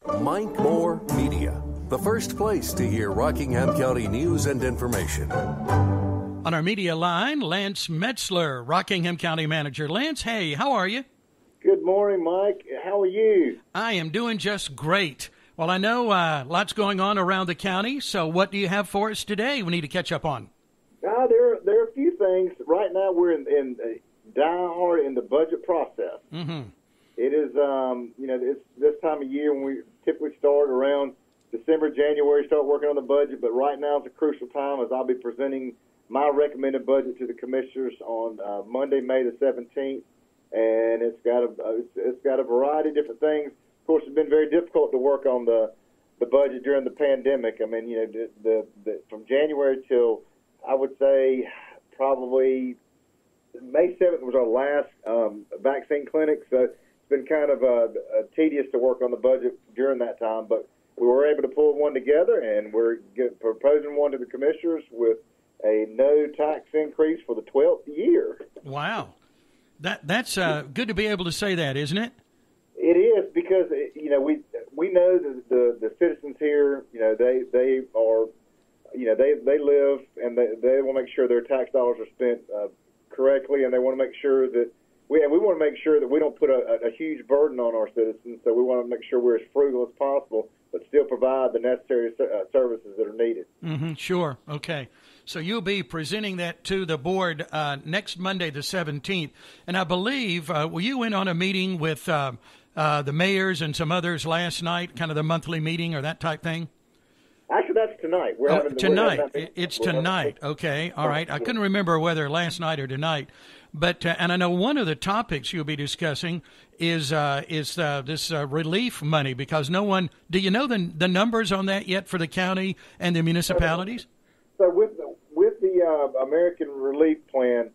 Mike Moore Media, the first place to hear Rockingham County news and information. On our media line, Lance Metzler, Rockingham County Manager. Lance, hey, how are you? Good morning, Mike. How are you? I am doing just great. Well, I know lots going on around the county, so what do you have for us today we need to catch up on? There are a few things. Right now we're in die-hard in the budget process. Mm-hmm. It is, it's this time of year when we typically start around December, January, start working on the budget, but right now it's a crucial time as I'll be presenting my recommended budget to the commissioners on Monday, May the 17th, and it's got a variety of different things. Of course, it's been very difficult to work on the budget during the pandemic. I mean, from January till, I would say, probably May 7th was our last vaccine clinic, so it's been kind of tedious to work on the budget during that time, but we were able to pull one together, and we're proposing one to the commissioners with a no tax increase for the 12th year. Wow. That's good to be able to say that, isn't it? It is, because we know that the citizens here, they are, they live and they want to make sure their tax dollars are spent correctly, and they want to make sure that we want to make sure that we don't put a huge burden on our citizens. So we want to make sure we're as frugal as possible, but still provide the necessary services that are needed. Mm-hmm, sure. Okay. So you'll be presenting that to the board next Monday, the 17th. And I believe, you went on a meeting with the mayors and some others last night, kind of the monthly meeting or that type thing? Actually, that's tonight. Tonight. It's tonight. Okay. All right. I couldn't remember whether last night or tonight. But and I know one of the topics you'll be discussing is this relief money, because no one – do you know the numbers on that yet for the county and the municipalities? So with the American Relief Plan,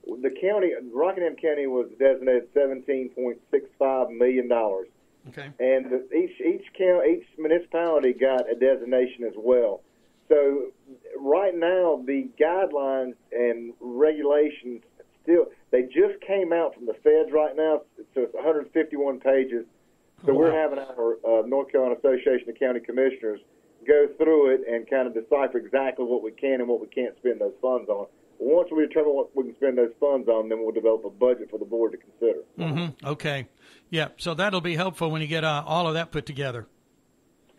the county, Rockingham County, was designated $17.65 million. Okay. And each municipality got a designation as well. So right now, the guidelines and regulations they just came out from the feds right now, so it's 151 pages. So we're having our North Carolina Association of County Commissioners go through it and kind of decipher exactly what we can and what we can't spend those funds on. Once we determine what we can spend those funds on, then we'll develop a budget for the board to consider. Mm-hmm. Okay. Yeah, so that'll be helpful when you get all of that put together.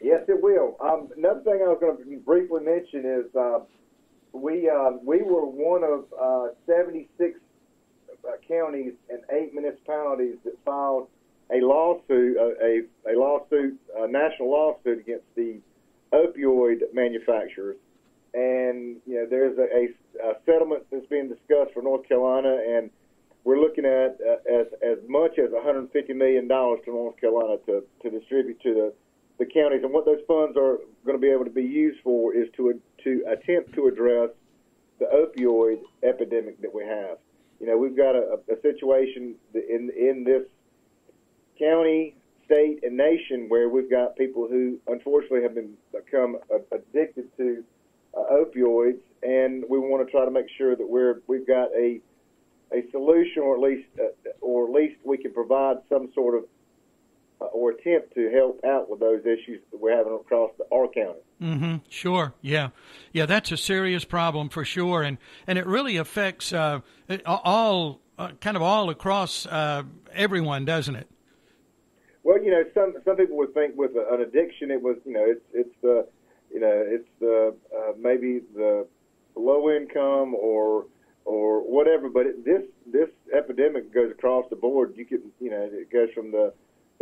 Yes, it will. Another thing I was going to briefly mention is we were one of 76 counties and 8 municipalities that filed a lawsuit, a national lawsuit against the opioid manufacturers. And there's a settlement that's being discussed for North Carolina, and we're looking at as much as $150 million to North Carolina to distribute to the counties. And what those funds are going to be able to be used for is to attempt to address the opioid epidemic that we have. We've got a situation in this county, state, and nation where we've got people who unfortunately have become addicted to opioids, and we want to try to make sure that we've got a solution, or at least we can provide some sort of or attempt to help out with those issues that we're having across our county. Mm-hmm. Sure. Yeah. That's a serious problem for sure, and it really affects all across everyone, doesn't it? Well, some people would think with an addiction, it was it's maybe the low income or whatever, but this epidemic goes across the board. It goes from the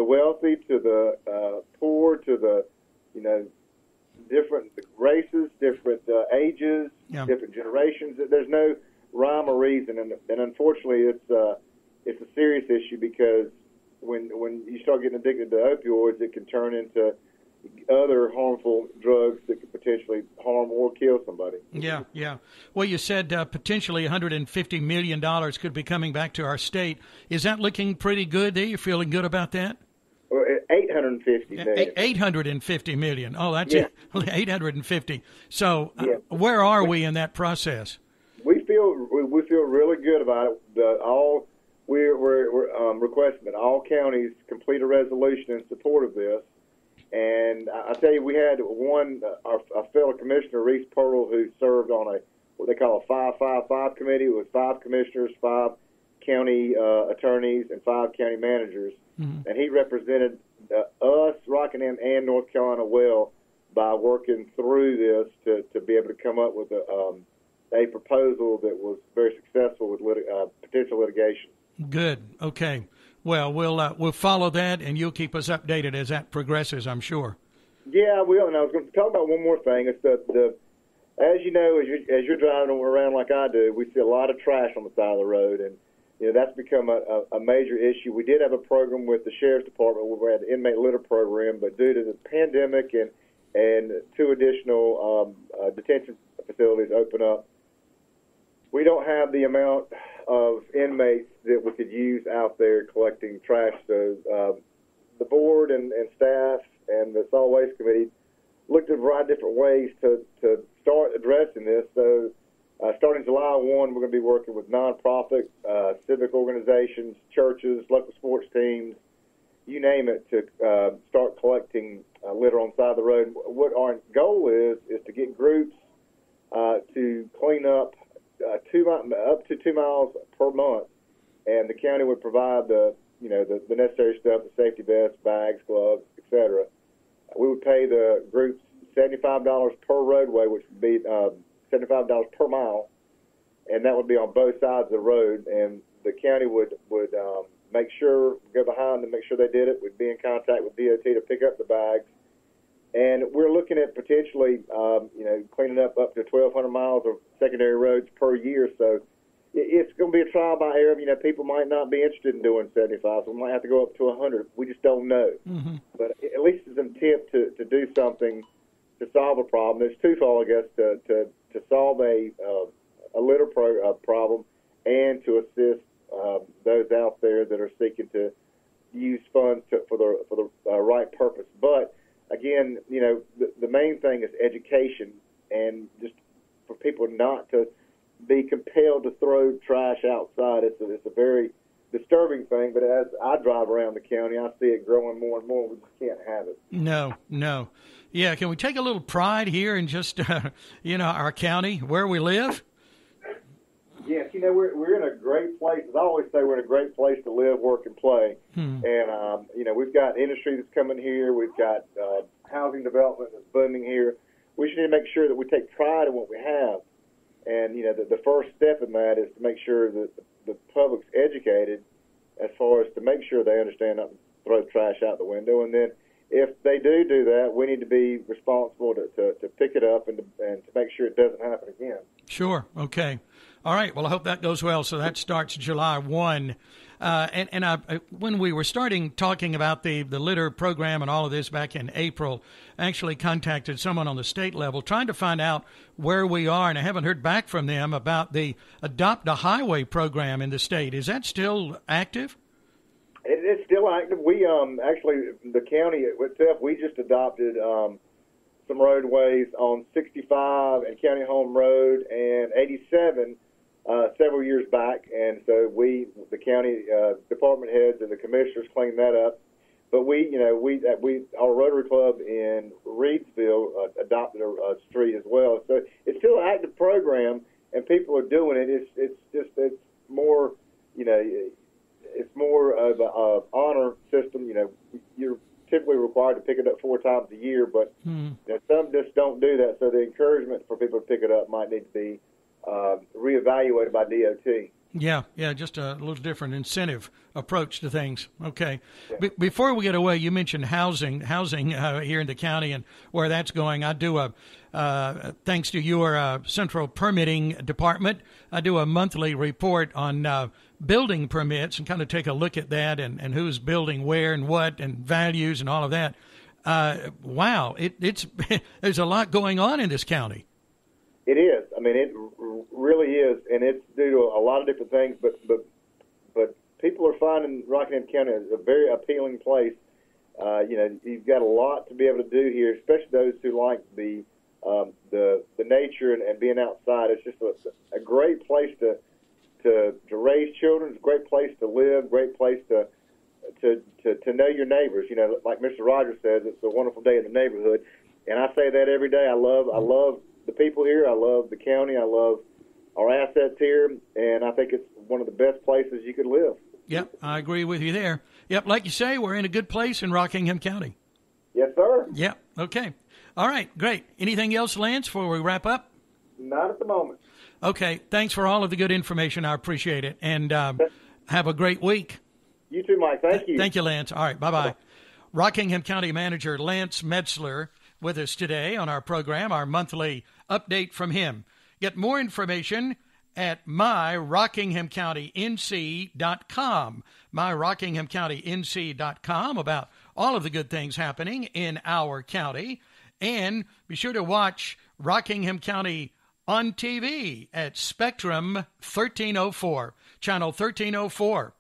wealthy to the poor to the different races, different ages, different generations. There's no rhyme or reason, and unfortunately, it's a serious issue, because when you start getting addicted to opioids, it can turn into other harmful drugs that could potentially harm or kill somebody. Yeah. Well, you said potentially $150 million could be coming back to our state. Is that looking pretty good there? You feeling good about that? Well, $850 million. $850 million. Oh, that's it. 850. So where are we in that process? We feel really good about it. We're requesting that all counties complete a resolution in support of this. And I tell you, we had one, our fellow commissioner, Reese Pearl, who served on what they call a 5-5-5 committee. It was 5 commissioners, 5 county attorneys, and 5 county managers. Mm-hmm. And he represented us, Rockingham, and North Carolina well by working through this to be able to come up with a proposal that was very successful with potential litigation. Good. Okay. Well, we'll follow that, and you'll keep us updated as that progresses, I'm sure. Yeah, I will. And I was going to talk about one more thing. It's the as you know, as you're driving around like I do, we see a lot of trash on the side of the road, and that's become a major issue. We did have a program with the Sheriff's Department where we had the inmate litter program, but due to the pandemic and 2 additional detention facilities open up, we don't have the amount of inmates that we could use out there collecting trash. So the board and staff and the Solid Waste Committee looked at a variety of different ways to start addressing this. So starting July 1, we're going to be working with nonprofit, civic organizations, churches, local sports teams, you name it, to start collecting litter on the side of the road. What our goal is to get groups to clean up up to 2 miles per month, and the county would provide the necessary stuff, the safety vests, bags, gloves, etc. We would pay the groups $75 per roadway, which would be $75 per mile, and that would be on both sides of the road. And the county would make sure, go behind and make sure they did it. We'd be in contact with DOT to pick up the bags. And we're looking at potentially, cleaning up to 1,200 miles of secondary roads per year. So it's going to be a trial by error. People might not be interested in doing 75, so we might have to go up to 100. We just don't know. Mm-hmm. But at least it's an attempt to do something to solve a problem. There's twofold, I guess, to solve a litter problem and to assist those out there that are seeking to use funds for the right purpose. But again, the main thing is education, and just for people not to be compelled to throw trash outside. It's a very disturbing thing, but as I drive around the county, I see it growing more and more. We just can't have it. No. Yeah, can we take a little pride here in just, our county, where we live? Yes, we're in a great place. As I always say, we're in a great place to live, work, and play. And, we've got industry that's coming here. We've got housing development that's booming here. We should need to make sure that we take pride in what we have. And, the first step in that is to make sure that the public's educated as far as to make sure they understand not to throw trash out the window. And then if they do that, we need to be responsible to pick it up and to make sure it doesn't happen again. Sure. Okay. All right. Well, I hope that goes well. So that starts July 1. When we were talking about the litter program and all of this back in April, I actually contacted someone on the state level trying to find out where we are, and I haven't heard back from them about the Adopt a Highway program in the state. Is that still active? It's still active. We actually, the county itself, we just adopted some roadways on 65 and County Home Road and 87 several years back, and so the county department heads and the commissioners cleaned that up. But our Rotary Club in Reedsville adopted a street as well. So it's still an active program, and people are doing it. It's more, it's more of an honor system. You're typically required to pick it up 4 times a year, but some just don't do that. So the encouragement for people to pick it up might need to be reevaluated by DOT. Yeah, just a little different incentive approach to things. Okay. Yeah. Before we get away, you mentioned housing here in the county and where that's going. I do thanks to your central permitting department, I do a monthly report on building permits and kind of take a look at that and who's building where and what and values and all of that. Wow, it's there's a lot going on in this county. It is. I mean, it really is, and it's due to a lot of different things. But people are finding Rockingham County a very appealing place. You've got a lot to be able to do here, especially those who like the nature and being outside. It's just a great place to raise children. It's a great place to live. Great place to to know your neighbors. You know, like Mr. Rogers says, it's a wonderful day in the neighborhood, and I say that every day. I love the people here. I love the county. I love our assets here, and I think it's one of the best places you could live. Yep, I agree with you there. Yep, like you say, we're in a good place in Rockingham County. Yes, sir. Yep, okay. All right, great. Anything else, Lance, before we wrap up? Not at the moment. Okay, thanks for all of the good information. I appreciate it, and have a great week. You too, Mike. Thank you. Thank you, Lance. All right, bye-bye. Rockingham County Manager Lance Metzler with us today on our program, our monthly update from him. Get more information at myrockinghamcountync.com, myrockinghamcountync.com, about all of the good things happening in our county. And be sure to watch Rockingham County on TV at Spectrum 1304, channel 1304.